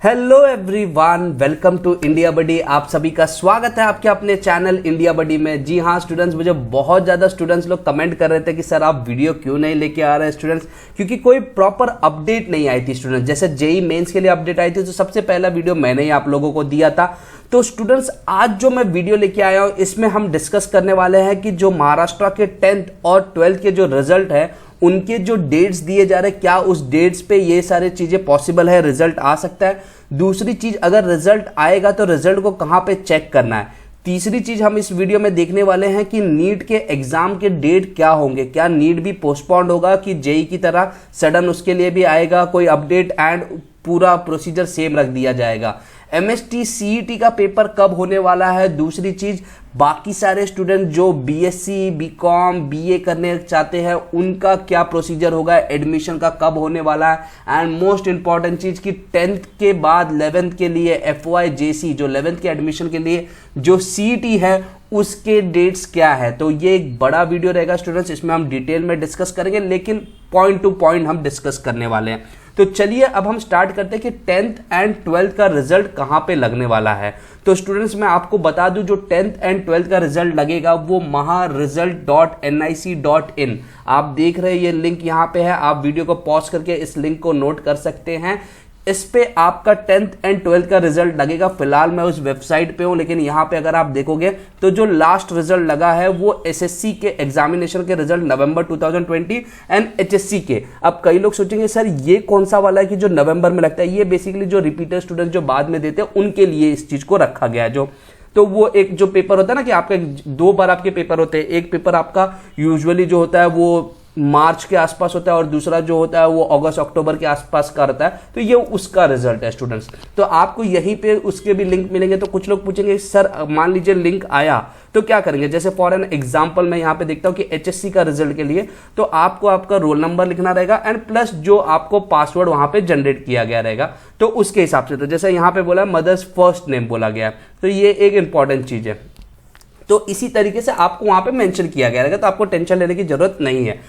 Hello everyone, welcome to India buddy. आप सभी का स्वागत है आपके अपने चैनल इंडिया बडी में। जी हाँ स्टूडेंट्स, मुझे बहुत ज़्यादा स्टूडेंट्स लोग कमेंट कर रहे थे कि सर आप वीडियो क्यों नहीं लेके आ रहे हैं स्टूडेंट्स, क्योंकि कोई प्रॉपर अपडेट नहीं आई थी स्टूडेंट्स। जैसे जेई मेंस के लिए अपडेट आई थी तो सबसे पहला वीडियो मैंने ही आप लोगों को दिया था। तो स्टूडेंट्स आज जो मैं वीडियो लेके आया हूँ इसमें हम डिस्कस करने वाले हैं कि जो महाराष्ट्र के 10th और 12th के जो रिजल्ट है उनके जो डेट्स दिए जा रहे हैं, क्या उस डेट्स पे ये सारी चीजें पॉसिबल है, रिजल्ट आ सकता है। दूसरी चीज, अगर रिजल्ट आएगा तो रिजल्ट को कहां पे चेक करना है। तीसरी चीज हम इस वीडियो में देखने वाले हैं कि नीट के एग्जाम के डेट क्या होंगे, क्या नीट भी पोस्टपोन्ड होगा कि जेई की तरह सडन उसके लिए भी आएगा कोई अपडेट एंड पूरा प्रोसीजर सेम रख दिया जाएगा। एमएसटी सीईटी का पेपर कब होने वाला है। दूसरी चीज, बाकी सारे स्टूडेंट जो बीएससी बीकॉम बीए करने चाहते हैं उनका क्या प्रोसीजर होगा, एडमिशन का कब होने वाला है। एंड मोस्ट इंपॉर्टेंट चीज कि 10th के बाद 11th के लिए एफवाई जेसी जो 11th के एडमिशन के लिए जो सीईटी है उसके डेट्स क्या है। तो ये एक बड़ा वीडियो रहेगा स्टूडेंट्स, इसमें हम डिटेल में डिस्कस करेंगे, लेकिन पॉइंट टू पॉइंट हम डिस्कस करने वाले हैं। तो चलिए अब हम स्टार्ट करते हैं कि 10th एंड 12th का रिजल्ट कहां पे लगने वाला है। तो स्टूडेंट्स मैं आपको बता दूं, जो 10th एंड 12th का रिजल्ट लगेगा वो maharesult.nic.in। आप देख रहे हैं ये लिंक यहां पे है, आप वीडियो को पॉज करके इस लिंक को नोट कर सकते हैं। इस पे आपका 10th एंड 12th का रिजल्ट लगेगा। फिलहाल मैं उस वेबसाइट पे हूं, लेकिन यहां पे अगर आप देखोगे तो जो लास्ट रिजल्ट लगा है वो एसएससी के एग्जामिनेशन के रिजल्ट नवंबर 2020 एंड एचएससी के। अब कई लोग सोचेंगे सर ये कौन सा वाला है कि जो नवंबर में लगता है। ये बेसिकली जो रिपीटर स्टूडेंट जो बाद में देते हैं उनके लिए इस चीज को रखा गया है। तो वो एक जो पेपर होता है ना कि आपका 2 बार आपके पेपर होते हैं, एक पेपर आपका यूजुअली जो होता है वो मार्च के आसपास होता है और दूसरा जो होता है वो अगस्त अक्टूबर के आसपास का रहता है। तो ये उसका रिजल्ट है स्टूडेंट्स। तो आपको यहीं पे उसके भी लिंक मिलेंगे। तो कुछ लोग पूछेंगे सर मान लीजिए लिंक आया तो क्या करेंगे। जैसे फॉर एन एग्जांपल मैं यहाँ पे देखता हूँ कि एचएससी का रिजल्ट के लिए तो आपको आपका रोल नंबर लिखना रहेगा एंड प्लस जो आपको पासवर्ड वहां पे जनरेट किया गया रहेगा तो उसके हिसाब से। तो जैसे यहाँ पे बोला मदर्स फर्स्ट नेम बोला गया है, तो ये एक इंपॉर्टेंट चीज है। तो इसी तरीके से आपको वहां पे मेंशन किया गया रहेगा, तो आपको टेंशन लेने की जरूरत नहीं है।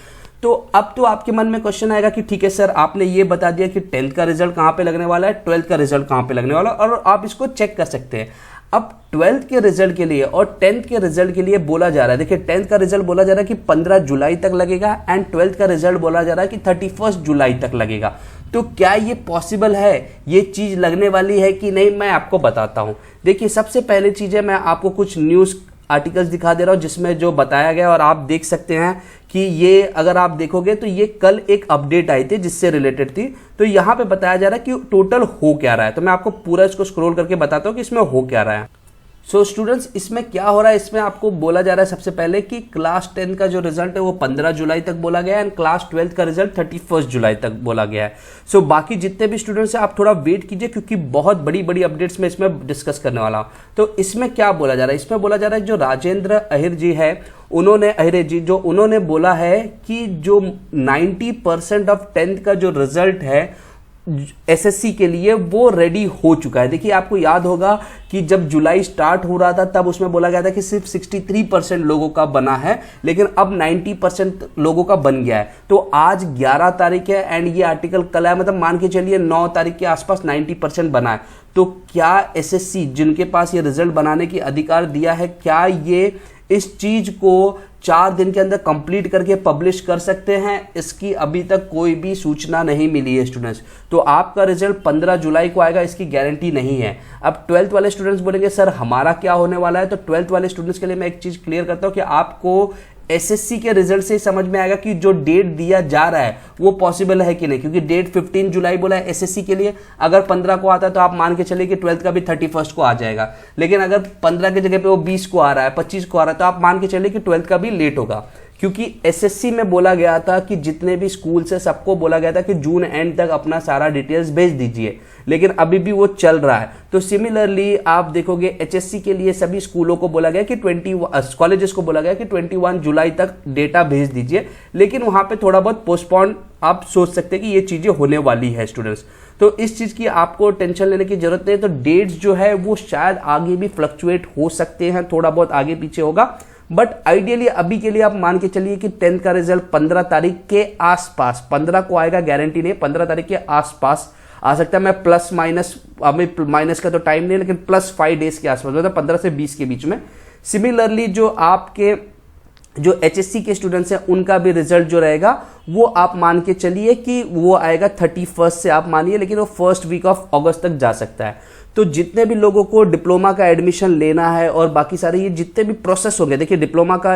तो अब तो आपके मन में क्वेश्चन आएगा कि ठीक है सर आपने ये बता दिया कि 10th का रिजल्ट कहां पे लगने वाला है, 12th का रिजल्ट कहां पे लगने वाला है, और आप इसको चेक कर सकते हैं। अब 12th के रिजल्ट के लिए और 10th के रिजल्ट के लिए बोला जा रहा है, देखिए 10th का रिजल्ट बोला जा रहा है कि 15 जुलाई तक लगेगा एंड 12th का रिजल्ट बोला जा रहा है कि 31 जुलाई तक लगेगा। तो क्या ये पॉसिबल है, ये चीज लगने वाली है कि नहीं, मैं आपको बताता हूं। देखिए सबसे पहले चीज है, मैं आपको कुछ न्यूज आर्टिकल्स दिखा दे रहा हूं जिसमें जो बताया गया और आप देख सकते हैं कि ये अगर आप देखोगे तो ये कल एक अपडेट आई थी जिससे रिलेटेड थी। तो यहां पे बताया जा रहा है कि टोटल हो क्या रहा है। तो मैं आपको पूरा इसको स्क्रॉल करके बताता हूं कि इसमें हो क्या रहा है। सो स्टूडेंट्स इसमें क्या हो रहा है, इसमें आपको बोला जा रहा है सबसे पहले कि क्लास 10 का जो रिजल्ट है वो 15 जुलाई तक बोला गया है एंड क्लास 12 का रिजल्ट 31 जुलाई तक बोला गया है। सो बाकी जितने भी स्टूडेंट्स हैं आप थोड़ा वेट कीजिए, क्योंकि बहुत बड़ी बड़ी अपडेट्स में इसमें डिस्कस करने वाला हूं। तो इसमें क्या बोला जा रहा है, इसमें बोला जा रहा है जो राजेंद्र अहिर जी है उन्होंने बोला है कि जो 90% ऑफ 10th का जो रिजल्ट है एसएससी के लिए वो रेडी हो चुका है। देखिए आपको याद होगा कि जब जुलाई स्टार्ट हो रहा था तब उसमें बोला गया था कि सिर्फ 63% लोगों का बना है, लेकिन अब 90% लोगों का बन गया है। तो आज 11 तारीख है एंड ये आर्टिकल कल है, मतलब मान के चलिए 9 तारीख के आसपास 90% बना है। तो क्या एसएससी जिनके पास ये रिजल्ट बनाने की अधिकार दिया है, क्या ये इस चीज को 4 दिन के अंदर कंप्लीट करके पब्लिश कर सकते हैं, इसकी अभी तक कोई भी सूचना नहीं मिली है स्टूडेंट्स। तो आपका रिजल्ट 15 जुलाई को आएगा, इसकी गारंटी नहीं है। अब 12th वाले स्टूडेंट्स बोलेंगे सर हमारा क्या होने वाला है। तो 12th वाले स्टूडेंट्स के लिए मैं एक चीज क्लियर करता हूं कि आपको एसएससी के रिजल्ट से समझ में आएगा कि जो डेट दिया जा रहा है वो पॉसिबल है कि नहीं, क्योंकि डेट 15 जुलाई बोला है एसएससी के लिए। अगर 15 को आता है तो आप मान के चलिए कि 12th का भी 31 को आ जाएगा, लेकिन अगर 15 की जगह पे वो 20 को आ रहा है, 25 को आ रहा है, तो आप मान के चलिए कि 12th का भी लेट होगा। क्योंकि एसएससी में बोला गया था कि जितने भी स्कूल से सबको बोला गया था कि जून एंड तक अपना सारा डिटेल्स भेज दीजिए, लेकिन अभी भी वो चल रहा है। तो सिमिलरली आप देखोगे एचएससी के लिए सभी स्कूलों को बोला गया कि कॉलेजेस को बोला गया कि 21 जुलाई तक डेटा भेज दीजिए, लेकिन वहां पे थोड़ा बहुत पोस्टपोन आप सोच सकते हैं कि ये चीजें होने वाली है स्टूडेंट्स। तो इस चीज की आपको टेंशन लेने की जरूरत नहीं। तो डेट्स जो है वो शायद आगे भी फ्लक्चुएट हो सकते हैं, थोड़ा बहुत आगे पीछे होगा, बट आइडियली अभी के लिए आप मान के चलिए कि 10th का रिजल्ट 15 तारीख के आसपास, 15 को आएगा गारंटी नहीं, 15 तारीख के आसपास आ सकता है। मैं प्लस माइनस, अभी माइनस का तो टाइम नहीं है, लेकिन +5 डेज के आसपास, मतलब 15 से 20 के बीच में। सिमिलरली जो आपके जो HSC के स्टूडेंट्स हैं उनका भी रिजल्ट जो रहेगा वो आप मान के चलिए कि वो आएगा 31 से आप मानिए, लेकिन वो फर्स्ट वीक ऑफ अगस्त तक जा सकता है। तो जितने भी लोगों को डिप्लोमा का एडमिशन लेना है और बाकी सारे ये जितने भी प्रोसेस हो गए, देखिए डिप्लोमा का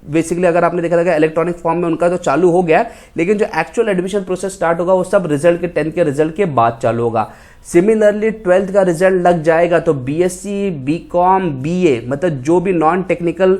बेसिकली अगर आपने देखा था इलेक्ट्रॉनिक फॉर्म में उनका तो चालू हो गया है, लेकिन जो एक्चुअल एडमिशन प्रोसेस स्टार्ट होगा वो सब रिजल्ट के 10th के रिजल्ट के बाद चालू होगा। सिमिलरली 12th का रिजल्ट लग जाएगा तो BSc, BCom, BA, मतलब जो भी नॉन टेक्निकल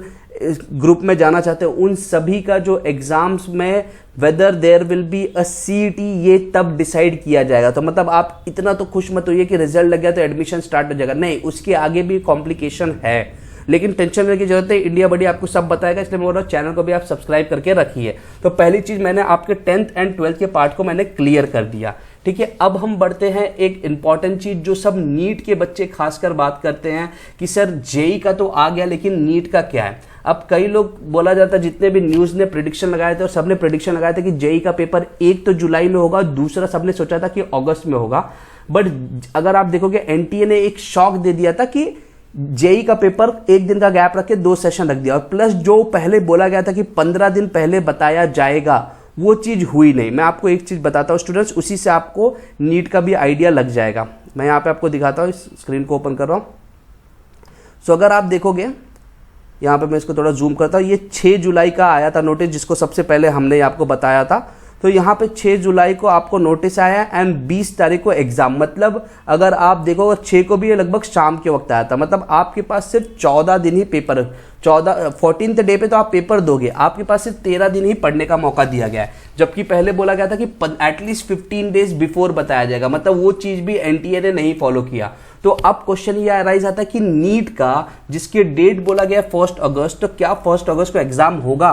ग्रुप में जाना चाहते हैं उन सभी का जो एग्जाम्स में whether there will be a CET, ये तब डिसाइड किया जाएगा। तो मतलब आप इतना तो खुश मत होइए कि रिजल्ट लग गया तो एडमिशन स्टार्ट हो जाएगा, नहीं, उसके आगे भी कॉम्प्लिकेशन है, लेकिन टेंशन लेने की जरूरत है। इंडिया बडी आपको सब बताएगा, इसलिए मैं बोल रहा हूं चैनल को भी आप सब्सक्राइब करके रखिए। तो पहली चीज मैंने आपके 10th एंड 12th के पार्ट को मैंने क्लियर कर दिया, ठीक है। अब हम बढ़ते हैं एक इंपॉर्टेंट चीज जो सब नीट के बच्चे खासकर बात करते हैं कि सर जेई का तो आ गया लेकिन नीट का क्या है। अब कई लोग बोला जाता है, जितने भी न्यूज ने प्रेडिक्शन लगाए थे और सबने प्रेडिक्शन लगाया था कि जेई का पेपर एक तो जुलाई में होगा, दूसरा सबने सोचा था कि अगस्त में होगा। बट अगर आप देखोगे एनटीए ने एक शॉक दे दिया था कि जेई का पेपर एक दिन का गैप रख के 2 सेशन रख दिया, और प्लस जो पहले बोला गया था कि 15 दिन पहले बताया जाएगा वो चीज हुई नहीं। मैं आपको एक चीज बताता हूं स्टूडेंट्स, उसी से आपको नीट का भी आइडिया लग जाएगा। मैं यहां पे आपको दिखाता हूं, इस स्क्रीन को ओपन कर रहा हूं। सो अगर आप देखोगे यहां पे, मैं इसको थोड़ा जूम करता हूं, ये 6 जुलाई का आया था नोटिस, जिसको सबसे पहले हमने आपको बताया था। तो यहां पे 6 जुलाई को आपको नोटिस आया एंड 20 तारीख को एग्जाम, मतलब अगर आप देखो 6 को भी लगभग शाम के वक्त आया था, मतलब आपके पास सिर्फ 14 दिन ही पेपर, 14th डे पे तो आप पेपर दोगे, आपके पास सिर्फ 13 दिन ही पढ़ने का मौका दिया गया है, जबकि पहले बोला गया था कि एटलीस्ट 15 डेज बिफोर बताया जाएगा, मतलब वो चीज भी एनटीए ने नहीं फॉलो किया। तो अब क्वेश्चन ये अराइज आता है कि नीट का जिसकी डेट बोला गया 1 अगस्त, तो क्या 1 अगस्त को एग्जाम होगा?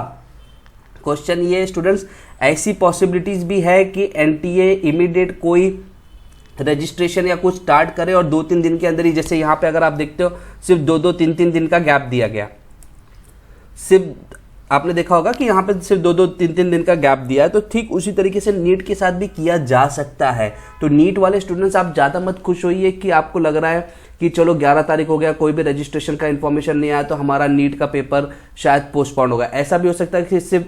क्वेश्चन ये स्टूडेंट्स, ऐसी पॉसिबिलिटीज भी है कि एनटीए इमीडिएट कोई रजिस्ट्रेशन या कुछ स्टार्ट करे और 2-3 दिन के अंदर ही, जैसे यहां पे अगर आप देखते हो सिर्फ 2-2, 3-3 दिन का गैप दिया गया, सिर्फ आपने देखा होगा कि यहां पे सिर्फ 2-2, 3-3 दिन का गैप दिया है। तो ठीक उसी तरीके से नीट के साथ भी किया जा सकता है। तो नीट वाले स्टूडेंट्स आप ज्यादा मत खुश होइए कि आपको लग रहा है कि चलो 11 तारीख हो गया, कोई भी रजिस्ट्रेशन का इंफॉर्मेशन नहीं आया तो हमारा नीट का पेपर शायद पोस्टपोन होगा। ऐसा भी हो सकता है कि सिर्फ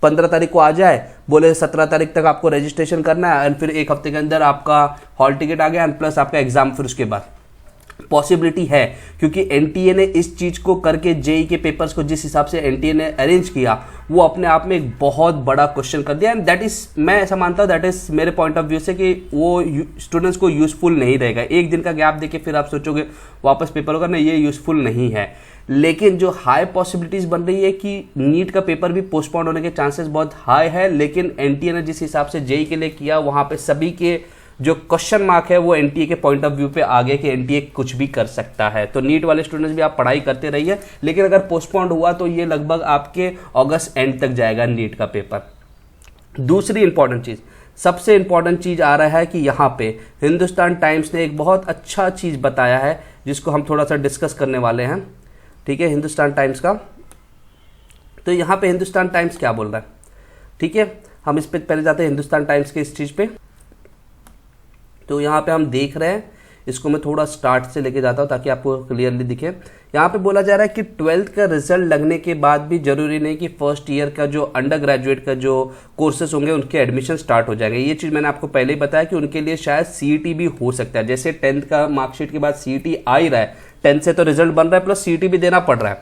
15 तारीख को आ जाए, बोले 17 तारीख तक आपको रजिस्ट्रेशन करना है, एंड फिर एक हफ्ते के अंदर आपका हॉल टिकट आ गया एंड प्लस आपका एग्जाम फिर उसके बाद। पॉसिबिलिटी है, क्योंकि एनटीए ने इस चीज को करके जेई के पेपर्स को जिस हिसाब से एनटीए ने अरेंज किया वो अपने आप में एक बहुत बड़ा क्वेश्चन कर दिया, एंड दैट इज, मैं ऐसा मानता हूं दैट इज मेरे पॉइंट ऑफ व्यू से कि वो स्टूडेंट्स को यूजफुल नहीं रहेगा। एक दिन का गैप देके फिर आप सोचोगे वापस पेपर होगा, नहीं, ये यूजफुल नहीं है। लेकिन जो हाई पॉसिबिलिटीज बन रही है कि नीट का पेपर भी पोस्टपोन होने के चांसेस बहुत हाई है, लेकिन एनटीए ने जिस हिसाब से जेई के लिए किया वहां पे सभी के जो क्वेश्चन मार्क है वो एनटीए के पॉइंट ऑफ व्यू पे आ गए कि एनटीए कुछ भी कर सकता है। तो नीट वाले स्टूडेंट्स भी आप पढ़ाई करते रहिए, लेकिन अगर पोस्टपोन्ड हुआ तो ये लगभग आपके अगस्त एंड तक जाएगा नीट का पेपर। दूसरी इंपॉर्टेंट चीज, सबसे इंपॉर्टेंट चीज आ रहा है कि यहाँ पे हिंदुस्तान टाइम्स ने एक बहुत अच्छा चीज बताया है जिसको हम थोड़ा सा डिस्कस करने वाले हैं, ठीक है, हिंदुस्तान टाइम्स का। तो यहाँ पे हिंदुस्तान टाइम्स क्या बोल रहा है, ठीक है, हम इस पे पहले जाते हैं हिंदुस्तान टाइम्स के इस चीज पे। तो यहाँ पे हम देख रहे हैं, इसको मैं थोड़ा स्टार्ट से लेके जाता हूँ ताकि आपको क्लियरली दिखे। यहाँ पे बोला जा रहा है कि 12th का रिजल्ट लगने के बाद भी जरूरी नहीं कि फर्स्ट ईयर का जो अंडर ग्रेजुएट का जो कोर्सेज होंगे उनके एडमिशन स्टार्ट हो जाएंगे। ये चीज़ मैंने आपको पहले ही बताया कि उनके लिए शायद सीईटी भी हो सकता है। जैसे 10th का मार्कशीट के बाद सीईटी आ ही रहा है, 10th से तो रिजल्ट बन रहा है प्लस सीईटी भी देना पड़ रहा है,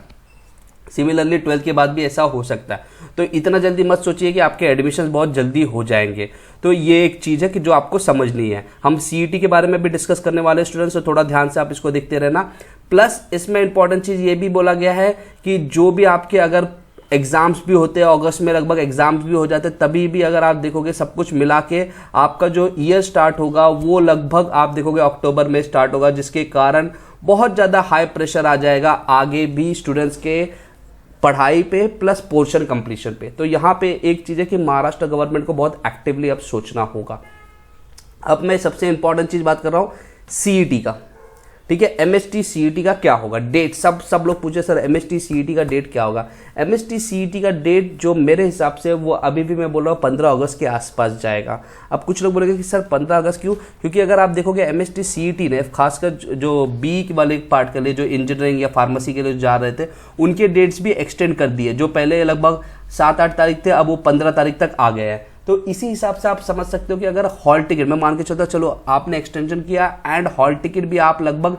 सिमिलरली 12th के बाद भी ऐसा हो सकता है। तो इतना जल्दी मत सोचिए कि आपके एडमिशन बहुत जल्दी हो जाएंगे। तो ये एक चीज़ है कि जो आपको समझनी है। हम सीईटी के बारे में भी डिस्कस करने वाले स्टूडेंट्स, तो थोड़ा ध्यान से आप इसको देखते रहना। प्लस इसमें इंपॉर्टेंट चीज़ ये भी बोला गया है कि जो भी आपके अगर एग्जाम्स भी होते हैं, अगस्त में लगभग एग्जाम्स भी हो जाते हैं, तभी भी अगर आप देखोगे सब कुछ मिला के आपका जो ईयर स्टार्ट होगा वो लगभग आप देखोगे अक्टूबर में स्टार्ट होगा, जिसके कारण बहुत ज़्यादा हाई प्रेशर आ जाएगा आगे भी स्टूडेंट्स के पढ़ाई पे प्लस पोर्शन कंप्लीशन पे। तो यहाँ पे एक चीज़ है कि महाराष्ट्र गवर्नमेंट को बहुत एक्टिवली अब सोचना होगा। अब मैं सबसे इंपॉर्टेंट चीज़ बात कर रहा हूँ सीईटी का। ठीक है। MST CET का क्या होगा डेट, सब लोग पूछे सर MST CET का डेट क्या होगा। MST CET का डेट जो मेरे हिसाब से वो अभी भी मैं बोल रहा हूँ 15 अगस्त के आसपास जाएगा। अब कुछ लोग बोलेंगे कि सर 15 अगस्त क्यों, क्योंकि अगर आप देखोगे MST CET ने खासकर जो बी वाले पार्ट के लिए जो इंजीनियरिंग या फार्मेसी के लिए जा रहे थे उनके डेट्स भी एक्सटेंड कर दिए, जो पहले लगभग 7-8 तारीख थे अब वो 15 तारीख तक आ गए हैं। तो इसी हिसाब से आप समझ सकते हो कि अगर हॉल टिकट मैं मान के चलता चलो आपने एक्सटेंशन किया एंड हॉल टिकट भी आप लगभग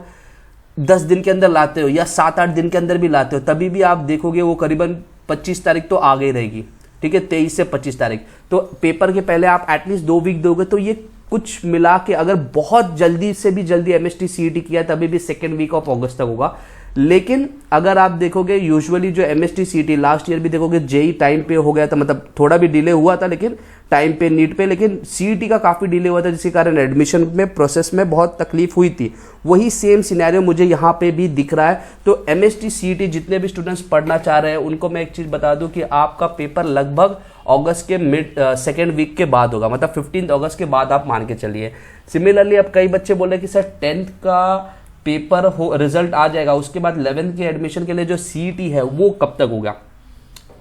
10 दिन के अंदर लाते हो या 7-8 दिन के अंदर भी लाते हो, तभी भी आप देखोगे वो करीबन 25 तारीख तो आ गई रहेगी, ठीक है, 23 से 25 तारीख। तो पेपर के पहले आप एटलीस्ट 2 वीक दोगे, तो ये कुछ मिला के अगर बहुत जल्दी से भी जल्दी MST CET किया तभी भी 2nd वीक ऑफ अगस्त तक होगा। लेकिन अगर आप देखोगे यूजुअली जो MST CET लास्ट ईयर भी देखोगे जेई टाइम पे हो गया था, मतलब थोड़ा भी डिले हुआ था लेकिन टाइम पे नीट पे, लेकिन CET का काफी डिले हुआ था जिसके कारण एडमिशन में प्रोसेस में बहुत तकलीफ हुई थी। वही सेम सिनेरियो मुझे यहाँ पे भी दिख रहा है। तो MST CET जितने भी स्टूडेंट्स पढ़ना चाह रहे हैं उनको मैं एक चीज बता दूं कि आपका पेपर लगभग अगस्त के मिड 2nd वीक के बाद होगा, मतलब 15 अगस्त के बाद आप मान के चलिए। सिमिलरली अब कई बच्चे बोल रहे हैं कि सर 10th का पेपर हो रिजल्ट आ जाएगा, उसके बाद 11th के एडमिशन के लिए जो CET है वो कब तक होगा,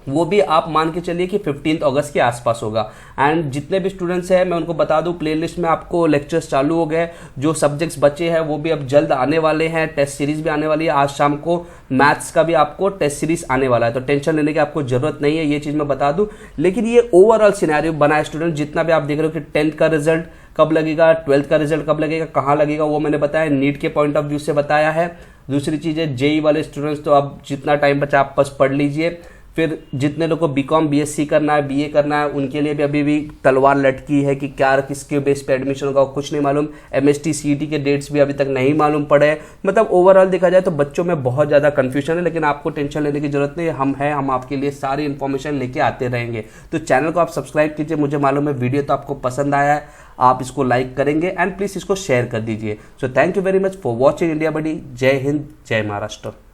वो भी आप मान के चलिए कि 15 अगस्त के आसपास होगा। एंड जितने भी स्टूडेंट्स हैं मैं उनको बता दूं प्लेलिस्ट में आपको लेक्चर्स चालू हो गए, जो सब्जेक्ट्स बचे हैं वो भी अब जल्द आने वाले हैं, टेस्ट सीरीज भी आने वाली है। आज शाम को मैथ्स का भी आपको टेस्ट सीरीज आने वाला है, तो टेंशन लेने की आपको जरूरत नहीं है, ये चीज मैं बता दूं। लेकिन ये ओवरऑल सिनेरियो बना है स्टूडेंट, जितना भी आप देख रहे हो कि 10th का रिजल्ट कब लगेगा, 12th का रिजल्ट कब लगेगा, कहाँ लगेगा, वो मैंने बताया, नीट के पॉइंट ऑफ व्यू से बताया है। दूसरी चीज है जेई वाले स्टूडेंट्स, तो अब जितना टाइम बचा आप बस पढ़ लीजिए। फिर जितने लोगों को BCom BSc करना है, BA करना है, उनके लिए भी अभी भी तलवार लटकी है कि क्या किसके बेस पे एडमिशन होगा कुछ नहीं मालूम। MST CET के डेट्स भी अभी तक नहीं मालूम पड़े। मतलब ओवरऑल देखा जाए तो बच्चों में बहुत ज़्यादा कंफ्यूजन है, लेकिन आपको टेंशन लेने की जरूरत नहीं, हम आपके लिए सारी इन्फॉर्मेशन लेके आते रहेंगे। तो चैनल को आप सब्सक्राइब कीजिए। मुझे मालूम है वीडियो तो आपको पसंद आया है, आप इसको लाइक करेंगे एंड प्लीज़ इसको शेयर कर दीजिए। So thank you very much for watching India buddy. जय हिंद, जय महाराष्ट्र।